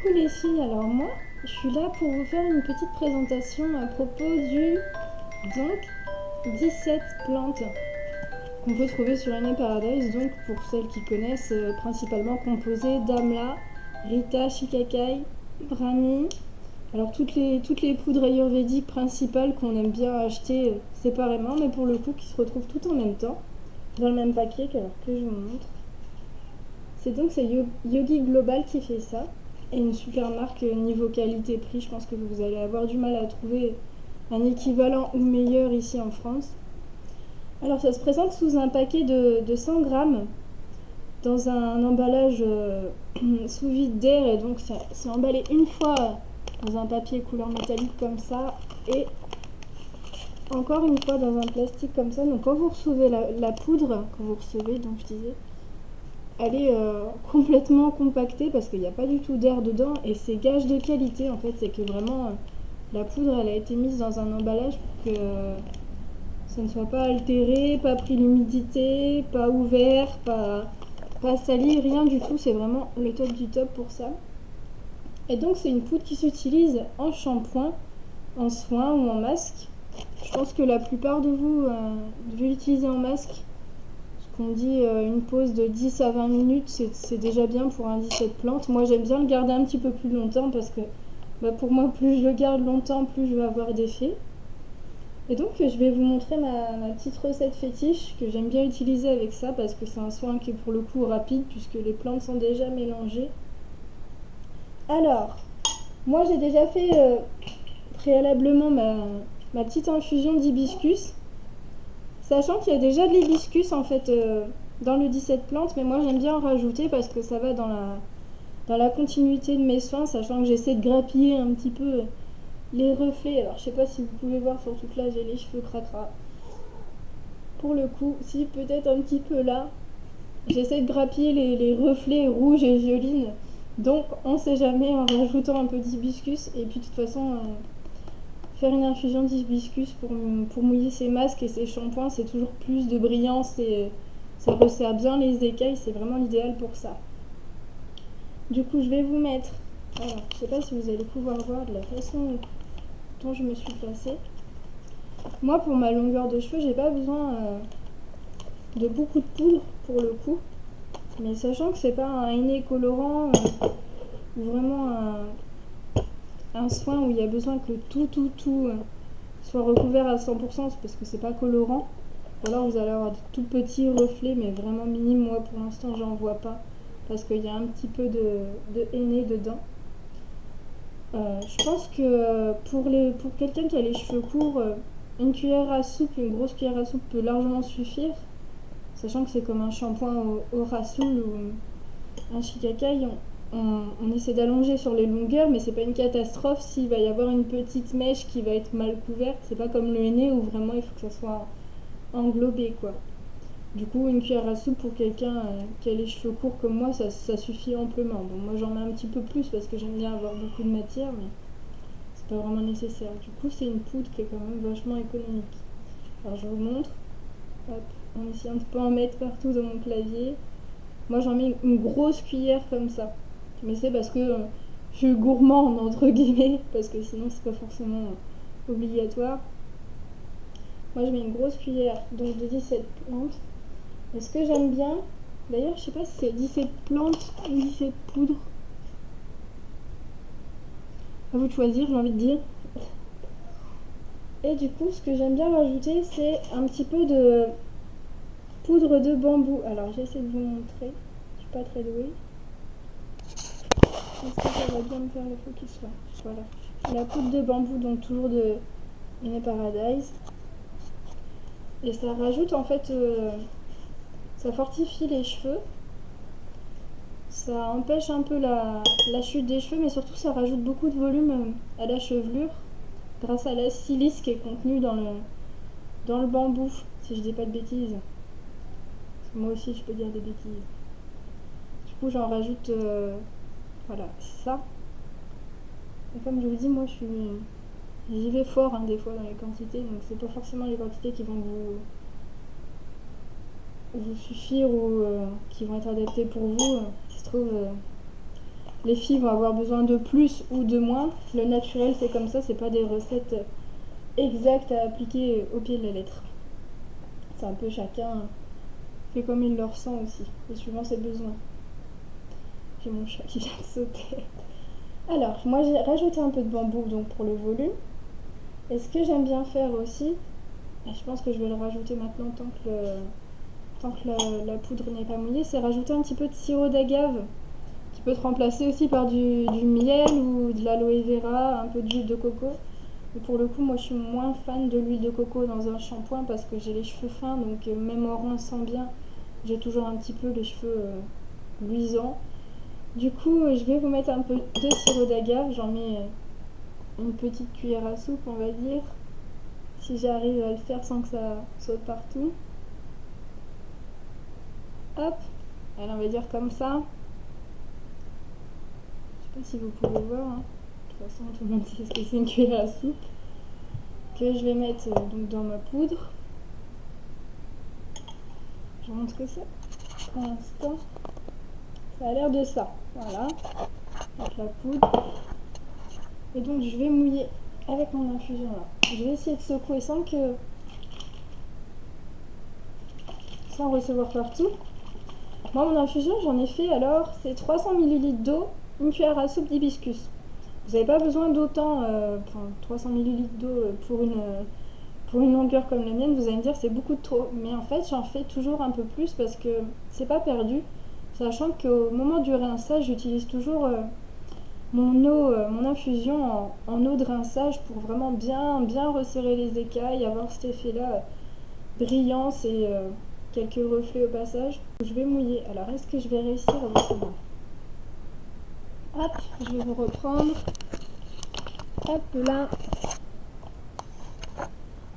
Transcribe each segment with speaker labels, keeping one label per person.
Speaker 1: Coucou les filles, alors moi je suis là pour vous faire une petite présentation à propos du 17 plantes qu'on peut trouver sur NA Paradise, donc pour celles qui connaissent, principalement composées d'amla, rita, shikakai, brahmi, alors toutes les poudres ayurvédiques principales qu'on aime bien acheter séparément, mais pour le coup qui se retrouvent toutes en même temps dans le même paquet, alors que je vous montre. C'est Yogi Global qui fait ça. Et une super marque niveau qualité-prix. Je pense que vous allez avoir du mal à trouver un équivalent ou meilleur ici en France. Alors ça se présente sous un paquet de 100 grammes dans un emballage sous vide d'air. Et donc c'est emballé une fois dans un papier couleur métallique comme ça. Et encore une fois dans un plastique comme ça. Donc quand vous recevez la poudre, quand vous recevez, donc je disais, elle est complètement compactée parce qu'il n'y a pas du tout d'air dedans et c'est gage de qualité en fait, c'est que vraiment la poudre elle a été mise dans un emballage pour que ça ne soit pas altéré, pas pris l'humidité, pas ouvert, pas sali, rien du tout, c'est vraiment le top du top pour ça. Et donc c'est une poudre qui s'utilise en shampoing, en soin ou en masque. Je pense que la plupart de vous devez l'utiliser en masque. On dit une pause de 10 à 20 minutes, c'est déjà bien pour un 17 plantes. Moi j'aime bien le garder un petit peu plus longtemps parce que pour moi plus je le garde longtemps, plus je vais avoir d'effet. Et donc je vais vous montrer ma petite recette fétiche que j'aime bien utiliser avec ça parce que c'est un soin qui est pour le coup rapide puisque les plantes sont déjà mélangées. Alors, moi j'ai déjà fait préalablement ma petite infusion d'hibiscus. Sachant qu'il y a déjà de l'hibiscus en fait dans le 17 plantes, mais moi j'aime bien en rajouter parce que ça va dans la continuité de mes soins, sachant que j'essaie de grappiller un petit peu les reflets. Alors je sais pas si vous pouvez voir, surtout que là j'ai les cheveux cracra. Pour le coup, si peut-être un petit peu là, j'essaie de grappiller les reflets rouges et violines. Donc on sait jamais en rajoutant un peu d'hibiscus. Et puis de toute façon, faire une infusion d'hibiscus pour mouiller ses masques et ses shampoings, c'est toujours plus de brillance et ça resserre bien les écailles, c'est vraiment l'idéal pour ça. Du coup, je vais vous mettre, alors je sais pas si vous allez pouvoir voir de la façon dont je me suis placée. Moi, pour ma longueur de cheveux, j'ai pas besoin de beaucoup de poudre pour le coup, mais sachant que c'est pas un henné colorant ou vraiment un soin où il y a besoin que tout soit recouvert à 100% parce que c'est pas colorant. Ou alors vous allez avoir de tout petits reflets mais vraiment minimes. Moi pour l'instant j'en vois pas parce qu'il y a un petit peu de henné dedans. Je pense que pour quelqu'un qui a les cheveux courts, une cuillère à soupe, une grosse cuillère à soupe peut largement suffire. Sachant que c'est comme un shampoing au rassoul ou un shikakai, on essaie d'allonger sur les longueurs, mais c'est pas une catastrophe s'il va y avoir une petite mèche qui va être mal couverte. C'est pas comme le henné où vraiment il faut que ça soit englobé quoi. Du coup, une cuillère à soupe pour quelqu'un qui a les cheveux courts comme moi, ça suffit amplement. Bon, moi j'en mets un petit peu plus parce que j'aime bien avoir beaucoup de matière, mais c'est pas vraiment nécessaire. Du coup, c'est une poudre qui est quand même vachement économique. Alors je vous montre, hop, en essayant de pas en mettre partout dans mon clavier. Moi j'en mets une grosse cuillère comme ça. Mais c'est parce que je suis gourmande entre guillemets, parce que sinon c'est pas forcément obligatoire. Moi je mets une grosse cuillère donc de 17 plantes. Et ce que j'aime bien, d'ailleurs je sais pas si c'est 17 plantes ou 17 poudres. À vous de choisir, j'ai envie de dire. Et du coup ce que j'aime bien rajouter c'est un petit peu de poudre de bambou. Alors j'essaie de vous montrer, je suis pas très douée. Est-ce que ça va bien me faire le focus là? Voilà. La poudre de bambou, donc toujours de NA Paradise. Et ça rajoute en fait, ça fortifie les cheveux. Ça empêche un peu la chute des cheveux, mais surtout ça rajoute beaucoup de volume à la chevelure grâce à la silice qui est contenue dans le bambou, si je dis pas de bêtises. Parce que moi aussi je peux dire des bêtises. Du coup j'en rajoute voilà ça. Et comme je vous dis, moi j'y vais fort des fois dans les quantités, donc c'est pas forcément les quantités qui vont vous suffire ou qui vont être adaptées pour vous. Si se trouve, les filles vont avoir besoin de plus ou de moins. Le naturel, c'est comme ça, c'est pas des recettes exactes à appliquer au pied de la lettre. C'est un peu chacun fait comme il le ressent aussi, et suivant ses besoins. J'ai mon chat qui vient de sauter. Alors, moi j'ai rajouté un peu de bambou donc pour le volume. Et ce que j'aime bien faire aussi, et je pense que je vais le rajouter maintenant tant que la poudre n'est pas mouillée, c'est rajouter un petit peu de sirop d'agave qui peut être remplacé aussi par du miel ou de l'aloe vera, un peu d'huile de coco. Mais pour le coup, moi je suis moins fan de l'huile de coco dans un shampoing parce que j'ai les cheveux fins, donc même en rinçant bien, j'ai toujours un petit peu les cheveux luisants. Du coup, je vais vous mettre un peu de sirop d'agave, j'en mets une petite cuillère à soupe, on va dire, si j'arrive à le faire sans que ça saute partout. Hop, alors on va dire comme ça. Je sais pas si vous pouvez voir, hein. De toute façon tout le monde sait ce que c'est une cuillère à soupe. Que je vais mettre donc dans ma poudre. Je vous montre ce que c'est pour l'instant. Ça a l'air de ça, voilà, avec la poudre. Et donc je vais mouiller avec mon infusion là. Je vais essayer de secouer sans recevoir partout. Moi mon infusion j'en ai fait alors, c'est 300 ml d'eau, une cuillère à soupe d'hibiscus. Vous n'avez pas besoin d'autant, 300 ml d'eau pour une longueur comme la mienne, vous allez me dire c'est beaucoup trop. Mais en fait j'en fais toujours un peu plus parce que c'est pas perdu. Sachant qu'au moment du rinçage, j'utilise toujours mon infusion en eau de rinçage pour vraiment bien resserrer les écailles, avoir cet effet-là brillance et quelques reflets au passage. Je vais mouiller. Alors, est-ce que je vais réussir à vous faire? Hop, je vais vous reprendre. Hop là.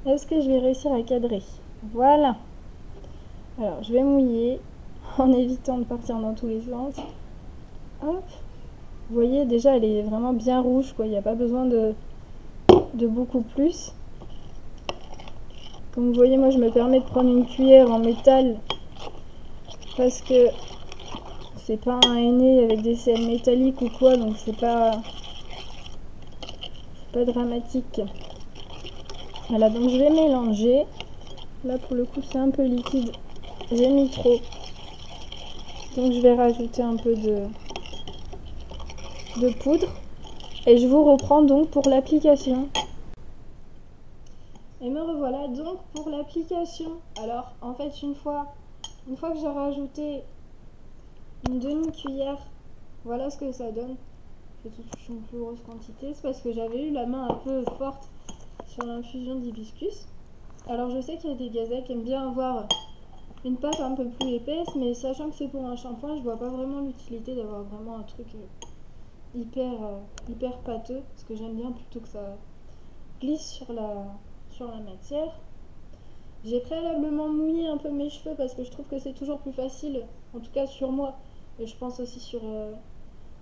Speaker 1: Est-ce que je vais réussir à cadrer? Voilà. Alors, je vais mouiller en évitant de partir dans tous les sens. Hop. Vous voyez, déjà, elle est vraiment bien rouge, quoi. Il n'y a pas besoin de beaucoup plus. Comme vous voyez, moi, je me permets de prendre une cuillère en métal parce que c'est pas un henné avec des sels métalliques ou quoi, donc c'est pas dramatique. Voilà, donc je vais mélanger. Là, pour le coup, c'est un peu liquide. J'ai mis trop. Donc, je vais rajouter un peu de poudre. Et je vous reprends donc pour l'application. Et me revoilà donc pour l'application. Alors, en fait, une fois que j'ai rajouté une demi-cuillère, voilà ce que ça donne. Je touche une plus grosse quantité. C'est parce que j'avais eu la main un peu forte sur l'infusion d'hibiscus. Alors, je sais qu'il y a des gazelles qui aiment bien avoir une pâte un peu plus épaisse, mais sachant que c'est pour un shampoing, je vois pas vraiment l'utilité d'avoir vraiment un truc hyper pâteux, parce que j'aime bien plutôt que ça glisse sur la matière. J'ai préalablement mouillé un peu mes cheveux parce que je trouve que c'est toujours plus facile, en tout cas sur moi, et je pense aussi sur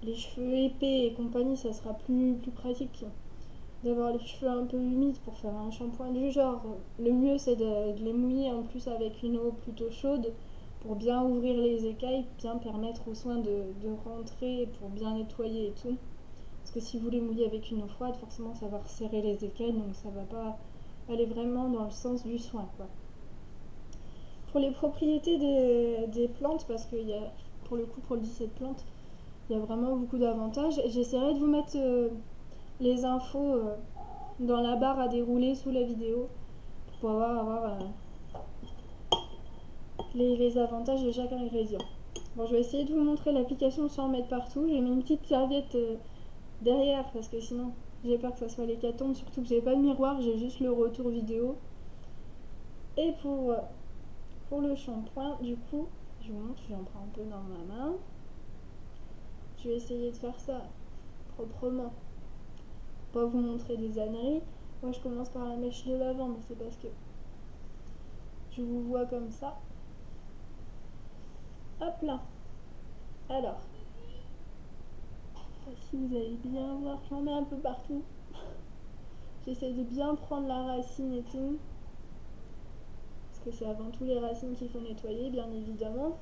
Speaker 1: les cheveux épais et compagnie, ça sera plus pratique d'avoir les cheveux un peu humides pour faire un shampoing du genre. Le mieux c'est de les mouiller en plus avec une eau plutôt chaude pour bien ouvrir les écailles, bien permettre aux soins de rentrer, pour bien nettoyer et tout. Parce que si vous les mouillez avec une eau froide, forcément ça va resserrer les écailles, donc ça va pas aller vraiment dans le sens du soin, quoi. Pour les propriétés des plantes, parce que pour le coup pour le 17 plantes, il y a vraiment beaucoup d'avantages. J'essaierai de vous mettre les infos dans la barre à dérouler sous la vidéo pour pouvoir avoir les avantages de chaque ingrédient. Bon, je vais essayer de vous montrer l'application sans en mettre partout. J'ai mis une petite serviette derrière parce que sinon j'ai peur que ça soit l'hécatombe, surtout que j'ai pas de miroir, j'ai juste le retour vidéo. Et pour le shampoing, du coup, je vous montre, j'en prends un peu dans ma main. Je vais essayer de faire ça proprement, pas vous montrer des âneries. Moi je commence par la mèche de l'avant, mais c'est parce que je vous vois comme ça. Hop là. Alors, si vous allez bien voir, j'en mets un peu partout. J'essaie de bien prendre la racine et tout, parce que c'est avant tout les racines qu'il faut nettoyer, bien évidemment.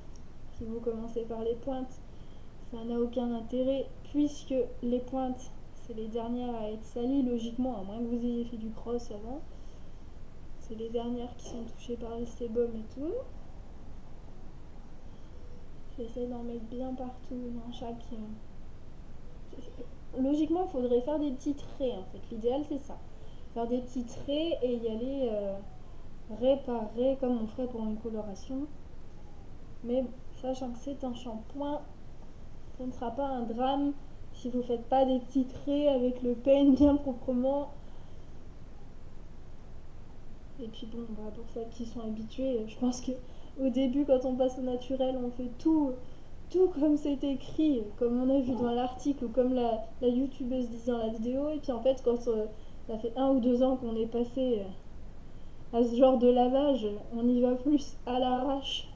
Speaker 1: Si vous commencez par les pointes, ça n'a aucun intérêt puisque les pointes, c'est les dernières à être salies, logiquement, à moins que vous ayez fait du cross avant. C'est les dernières qui sont touchées par le sébum et tout. J'essaie d'en mettre bien partout dans chaque... Logiquement, il faudrait faire des petits traits en fait. L'idéal, c'est ça. Faire des petits traits et y aller ray par ray comme on ferait pour une coloration. Mais sachant que c'est un shampoing, ça ne sera pas un drame si vous faites pas des petits traits avec le peigne bien proprement. Et puis bon, bah, pour celles qui sont habituées, je pense que au début, quand on passe au naturel, on fait tout comme c'est écrit, comme on a vu dans l'article ou comme la youtubeuse disait dans la vidéo. Et puis en fait, quand ça fait 1 ou 2 ans qu'on est passé à ce genre de lavage, on y va plus à l'arrache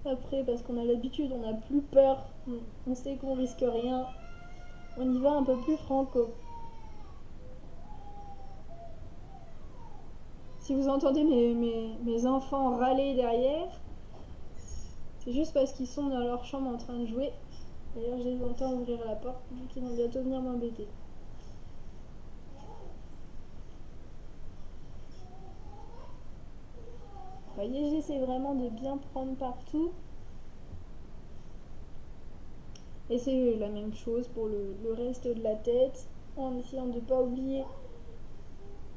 Speaker 1: après parce qu'on a l'habitude, on n'a plus peur, on sait qu'on risque rien, on y va un peu plus franco. Si vous entendez mes enfants râler derrière, c'est juste parce qu'ils sont dans leur chambre en train de jouer. D'ailleurs, je les entends ouvrir la porte, donc ils vont bientôt venir m'embêter. Vous voyez, j'essaie vraiment de bien prendre partout. Et c'est la même chose pour le reste de la tête, en essayant de ne pas oublier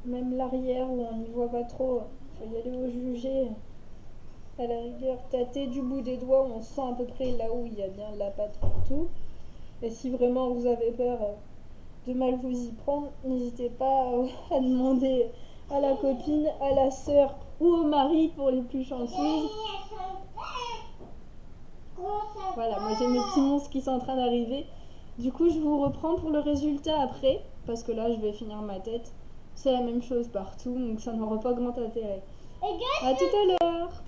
Speaker 1: même l'arrière où on n'y voit pas trop. Il faut y aller au jugé. À la rigueur, tâter du bout des doigts, on sent à peu près là où il y a bien de la pâte partout. Et si vraiment vous avez peur de mal vous y prendre, n'hésitez pas à demander à la copine, à la sœur ou au mari pour les plus chanceuses. Voilà, moi j'ai mes petits monstres qui sont en train d'arriver. Du coup, je vous reprends pour le résultat après, parce que là, je vais finir ma tête. C'est la même chose partout, donc ça n'aura pas grand intérêt. À tout à l'heure!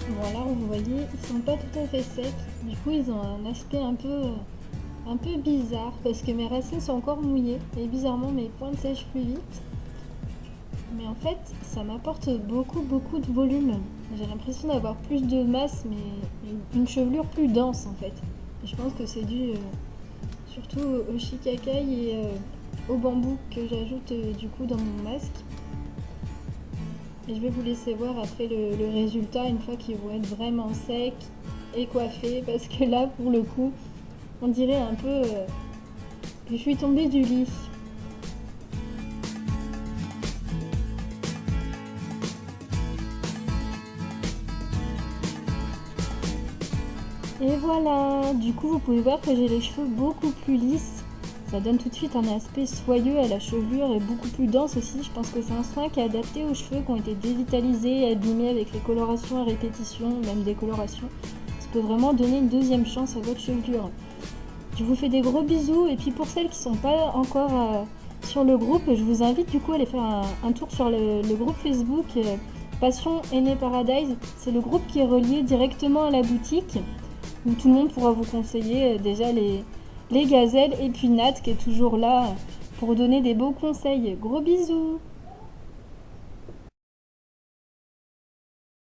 Speaker 1: Bon, là, vous voyez, ils sont pas tout à fait secs. Du coup, ils ont un aspect un peu bizarre parce que mes racines sont encore mouillées et bizarrement mes pointes sèchent plus vite. Mais en fait, ça m'apporte beaucoup de volume. J'ai l'impression d'avoir plus de masse, mais une chevelure plus dense en fait. Et je pense que c'est dû surtout au shikakai et au bambou que j'ajoute du coup dans mon masque. Et je vais vous laisser voir après le résultat une fois qu'ils vont être vraiment secs et coiffés, parce que là pour le coup on dirait un peu que je suis tombée du lit. Et voilà, du coup vous pouvez voir que j'ai les cheveux beaucoup plus lisses. Ça donne tout de suite un aspect soyeux à la chevelure et beaucoup plus dense aussi. Je pense que c'est un soin qui est adapté aux cheveux qui ont été dévitalisés et abîmés avec les colorations à répétition, même décoloration. Ça peut vraiment donner une deuxième chance à votre chevelure. Je vous fais des gros bisous et puis pour celles qui ne sont pas encore sur le groupe, je vous invite du coup à aller faire un tour sur le groupe Facebook Passion Henné Paradise. C'est le groupe qui est relié directement à la boutique où tout le monde pourra vous conseiller déjà les gazelles et puis Nat qui est toujours là pour donner des beaux conseils. Gros bisous!